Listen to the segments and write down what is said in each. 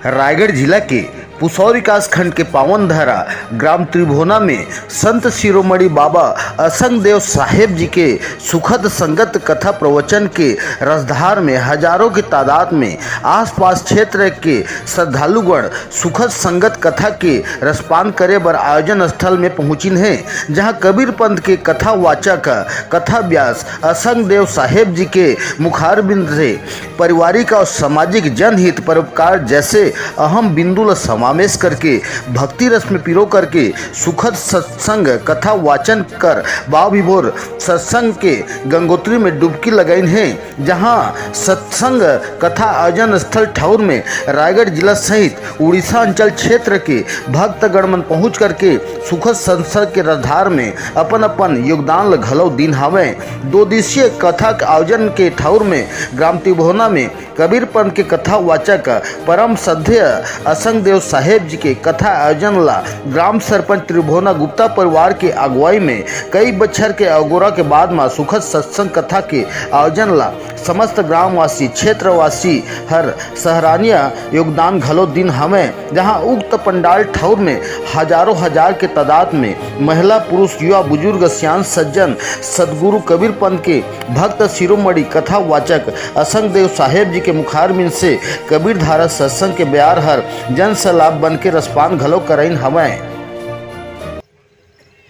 रायगढ़ जिला के पुसौर विकास खंड के पावन धारा ग्राम त्रिभुवना में संत शिरोमणि बाबा असंग देव साहेब जी के सुखद संगत कथा प्रवचन के रसधार में हजारों की तादाद में आसपास क्षेत्र के श्रद्धालुगण सुखद संगत कथा के रसपान करे बर आयोजन स्थल में पहुंचिन हैं, जहां कबीर पंथ के कथा वाचक कथा व्यास असंग देव साहेब जी के मुखारबिंद से पारिवारिक और सामाजिक जनहित परोपकार जैसे अहम बिंदु ला समावेश करके भक्ति रस में पिरो करके सुखद सत्संग कथा वाचन कर भाव विभोर सत्संग के गंगोत्री में डुबकी लगाइन है। जहां सत्संग कथा आयोजन स्थल ठौर में रायगढ़ जिला सहित उड़ीसा अंचल क्षेत्र के भक्तगण पहुंच करके सुखद सत्संग के रसधार में अपन अपन योगदान घलो दिन हवे। 2 दिवसीय कथा के आयोजन के ठौर में ग्राम त्रिभुवना में कबीर पंथ के कथा वाचक परम श्रद्धेय असंग देव साहेब जी के कथा आयोजन ला ग्राम सरपंच त्रिभुवना गुप्ता परिवार के अगुवाई में कई बछर के अगोरा के बाद में सुखद सत्संग कथा के आयोजन ला समस्त ग्रामवासी क्षेत्रवासी हर सराहनीय योगदान घलो दिन हमें। जहां उक्त पंडाल ठौर में हजारों हजार के तादाद में महिला पुरुष युवा बुजुर्ग सियान सज्जन सदगुरु कबीर पंथ के भक्त शिरोमणि कथा वाचक असंग देव साहेब जी के मुखारबिंद से कबीर धारा सत्संग के ब्यार हर जन सलाब बन के रसपान घलो कराइन हमें।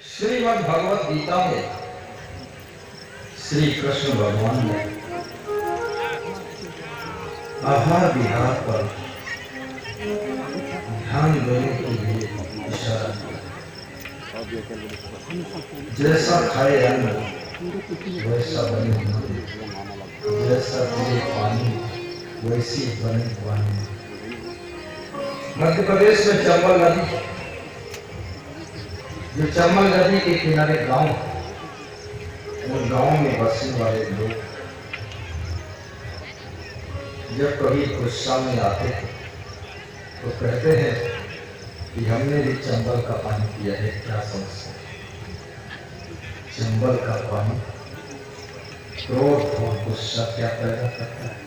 श्रीमद् भगवत गीता में श्री कृष्ण भगवान ने आहार विहार पर ध्यान देने के लिए इशारा किया। जैसा खाए अन्न वैसा बने मन, जैसा पिए पानी वैसी बने वाणी। मध्य प्रदेश में चंबल नदी, जो चंबल नदी के किनारे गांव, उन गांव में बसने वाले लोग जब कभी गुस्सा में आते हैं तो कहते हैं कि हमने भी चंबल का पानी पिया है। क्या समझते हैं? चंबल का पानी क्रोध और गुस्सा क्या पैदा करता है?